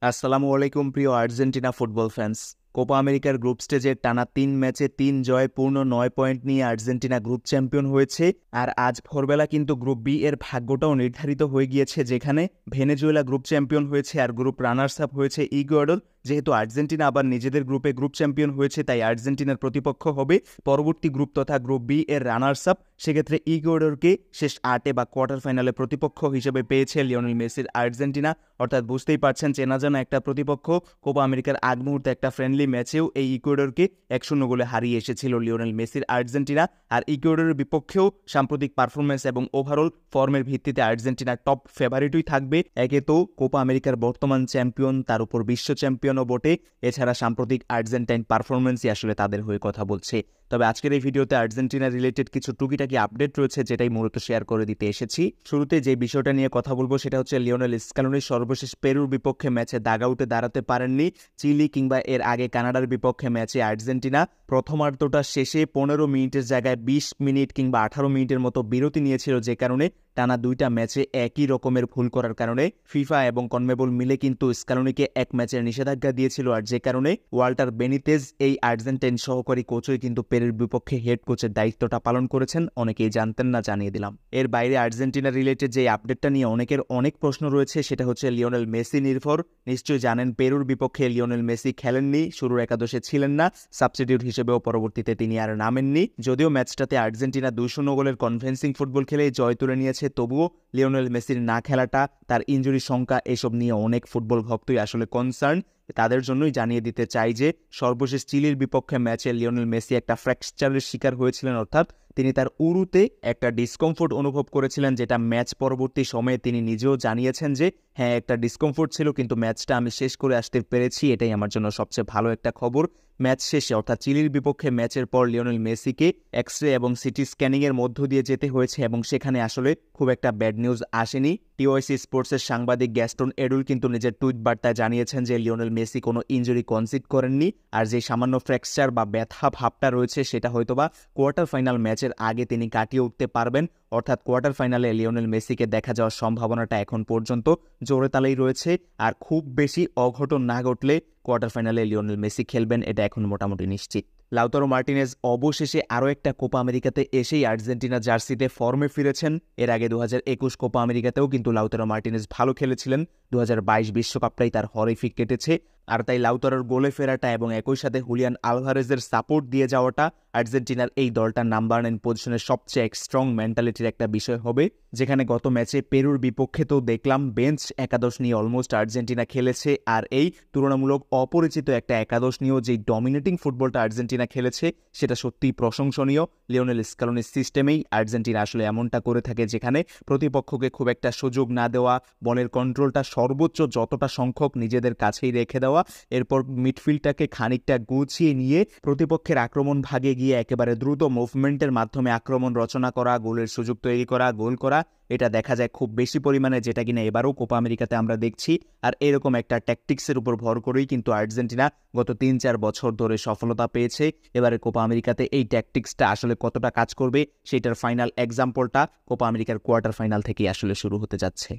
আসসালামু আলাইকুম প্রিয় আর্জেন্টিনা ফুটবল ফ্যান্স। কোপা আমেরিকার গ্রুপ স্টেজে টানা ৩ ম্যাচে ৩ জয় পূর্ণ ৯ পয়েন্ট নিয়ে আর্জেন্টিনা গ্রুপ চ্যাম্পিয়ন হয়েছে। আর আজ ভোরবেলা কিন্তু গ্রুপ বি এর ভাগ্যটাও নির্ধারিত হয়ে গিয়েছে, যেখানে ভেনেজুয়েলা গ্রুপ চ্যাম্পিয়ন হয়েছে আর গ্রুপ রানার্স আপ হয়েছে ইকুয়েডর। যেহেতু আর্জেন্টিনা আবার নিজেদের গ্রুপে গ্রুপ চ্যাম্পিয়ন হয়েছে, তাই আর্জেন্টিনার প্রতিপক্ষ হবে পরবর্তী গ্রুপ তথা গ্রুপ বি এর রানার্স আপ। সেক্ষেত্রে ইকুয়েডরকে শেষ ৮-এ বা কোয়ার্টার ফাইনালে প্রতিপক্ষ হিসেবে পেয়েছে লিওনেল মেসির আর্জেন্টিনা। অর্থাৎ বুঝতেই পারছেন, চেনা জানা একটা প্রতিপক্ষ। কোপা আমেরিকার আগ মুহূর্তে একটা ফ্রেন্ডলি ম্যাচেও এই ইকুয়েডরকে ১-০ গোলে হারিয়ে এসেছিল লিওনেল মেসির আর্জেন্টিনা। আর ইকুয়েডরের বিপক্ষেও সাম্প্রতিক পারফরমেন্স এবং ওভারঅল ফর্মের ভিত্তিতে আর্জেন্টিনা টপ ফেভারিটই থাকবে। একে তো কোপা আমেরিকার বর্তমান চ্যাম্পিয়ন, তার উপর বিশ্ব চ্যাম্পিয়নও বটে। এছাড়া সাম্প্রতিক আর্জেন্টাইন পারফরমেন্সই আসলে তাদের হয়ে কথা বলছে। তবে আজকের এই ভিডিওতে আর্জেন্টিনা রিলেটেড কিছু টুকিটাকি আপডেট রয়েছে, যেটাই মূলত শেয়ার করে দিতে এসেছি। শুরুতে যে বিষয়টা নিয়ে কথা বলবো সেটা হচ্ছে লিওনেল স্ক্যালোনি সর্বশেষ পেরুর বিপক্ষে ম্যাচে দাগাউটে দাঁড়াতে পারেননি। চিলি কিংবা এর আগে কানাডার বিপক্ষে ম্যাচে আর্জেন্টিনা প্রথমার্ধটা শেষে ১৫ মিনিটের জায়গায় ২০ মিনিট কিংবা ১৮ মিনিটের মতো বিরতি নিয়েছিল, যে কারণে টানা ২টা ম্যাচে একই রকমের ভুল করার কারণে ফিফা এবং কনমেবল মিলে কিন্তু স্ক্যালোনিকে এক ম্যাচের নিষেধাজ্ঞা দিয়েছিল। আর যে কারণে ওয়াল্টার বেনিতেজ এই আর্জেন্টাইন সহকারী কোচই কিন্তু পেরুর বিপক্ষে হেড কোচের দায়িত্বটা পালন করেছেন। অনেকেই জানতেন না, জানিয়ে দিলাম। এর বাইরে আর্জেন্টিনা রিলেটেড যে আপডেটটা নিয়ে অনেকের অনেক প্রশ্ন রয়েছে, সেটা হচ্ছে লিওনেল মেসি নির্ভর। নিশ্চয়ই জানেন, পেরুর বিপক্ষে লিওনেল মেসি খেলেননি, শুরুর একাদশে ছিলেন না, সাবস্টিটিউট হিসেবেও পরবর্তীতে তিনি আর নামেননি। যদিও ম্যাচটাতে আর্জেন্টিনা ২-০ গোলের কনভিন্সিং ফুটবল খেলে জয় তুলে নিয়েছে, তবুও লিওনেল মেসির না খেলাটা, তার ইনজুরি সংখ্যা, এসব নিয়ে অনেক ফুটবল ভক্তই আসলে কনসার্ন। তাদের জন্যই জানিয়ে দিতে চাই যে সর্বশেষ চিলির বিপক্ষে ম্যাচে লিওনেল মেসি একটা ফ্র্যাকচারের শিকার হয়েছিলেন। অর্থাৎ তিনি তার উরুতে একটা ডিসকমফোর্ট অনুভব করেছিলেন, যেটা ম্যাচ পরবর্তী সময়ে তিনি নিজেও জানিয়েছেন যে হ্যাঁ, একটা ডিসকমফোর্ট ছিল, কিন্তু ম্যাচটা আমি শেষ করে আসতে পেরেছি, এটাই আমার জন্য সবচেয়ে ভালো একটা খবর। ম্যাচ শেষে অর্থাৎ চিলির বিপক্ষে ম্যাচের পর লিওনেল মেসিকে এক্সরে এবং সিটি স্ক্যানিংয়ের মধ্য দিয়ে যেতে হয়েছে, এবং সেখানে আসলে খুব একটা ব্যাড নিউজ আসেনি। টিওআইসি স্পোর্টসের সাংবাদিক গ্যাস্টন এডুল কিন্তু নিজের টুইট বার্তায় জানিয়েছেন যে লিওনেল মেসি কোনো ইনজুরি কনসিড করেননি, আর যে সামান্য ফ্র্যাকচার বা ব্যথা ভাবটা রয়েছে সেটা হয়তোবা কোয়ার্টার ফাইনাল ম্যাচের আগে তিনি কাটিয়ে উঠতে পারবেন। অর্থাৎ কোয়ার্টার ফাইনালে লিওনেল মেসিকে দেখা যাওয়ার সম্ভাবনাটা এখন পর্যন্ত জোরে তালেই রয়েছে। আর খুব বেশি অঘটন না ঘটলে কোয়ার্টার ফাইনালে লিওনেল মেসি খেলবেন, এটা এখন মোটামুটি নিশ্চিত। লাউতারো মার্টিনেজ অবশেষে আরও একটা কোপা আমেরিকাতে এসেই আর্জেন্টিনা জার্সিতে ফর্মে ফিরেছেন। এর আগে ২০২১ কোপা আমেরিকাতেও কিন্তু লাউতারো মার্টিনেজ ভালো খেলেছিলেন। ২০২২ বিশ্বকাপটাই তার হরিফিক কেটেছে। আর তাই লাউতারোর গোলে ফেরাটা এবং একই সাথে হুলিয়ান আলভারেজের সাপোর্ট দিয়ে যাওয়াটা আর্জেন্টিনার এই দলটার নাম্বার 9 পজিশনের সবচেয়ে স্ট্রং মেন্টালিটির একটা বিষয় হবে। যেখানে গত ম্যাচে পেরুর বিপক্ষে তো দেখলাম বেঞ্চ একাদশ নিয়ে অলমোস্ট আর্জেন্টিনা খেলেছে, আর এই তুলনামূলক অপরিচিত একটা একাদশ নিয়েও যেই ডমিনেটিং ফুটবলটা আর্জেন্টিনা খেলেছে সেটা সত্যিই প্রশংসনীয়। লিওনেল স্ক্যালোনির সিস্টেমেই আর্জেন্টিনা আসলে এমনটা করে থাকে, যেখানে প্রতিপক্ষকে খুব একটা সুযোগ না দেওয়া, বলের কন্ট্রোলটা সর্বোচ্চ যতটা সংখ্যক নিজেদের কাছেই রেখে দেওয়া, এরপর মিডফিল্ডটাকে খানিকটা গুছিয়ে নিয়ে প্রতিপক্ষের আক্রমণ ভাগে গিয়ে একেবারে দ্রুত মুভমেন্টের মাধ্যমে আক্রমণ রচনা করা, গোলের সুযোগ তৈরি করা, গোল করা, এটা দেখা যায় খুব বেশি পরিমাণে, যেটা কিনা এবারও কোপা আমেরিকাতে আমরা দেখছি। আর এরকম একটা ট্যাকটিক্সের উপর ভর করেই কিন্তু আর্জেন্টিনা গত ৩-৪ বছর ধরে সফলতা পেয়েছে। এবারে কোপা আমেরিকাতে এই ট্যাকটিক্সটা আসলে কতটা কাজ করবে সেটার ফাইনাল এক্সাম্পলটা কোপা আমেরিকার কোয়ার্টার ফাইনাল থেকেই আসলে শুরু হতে যাচ্ছে।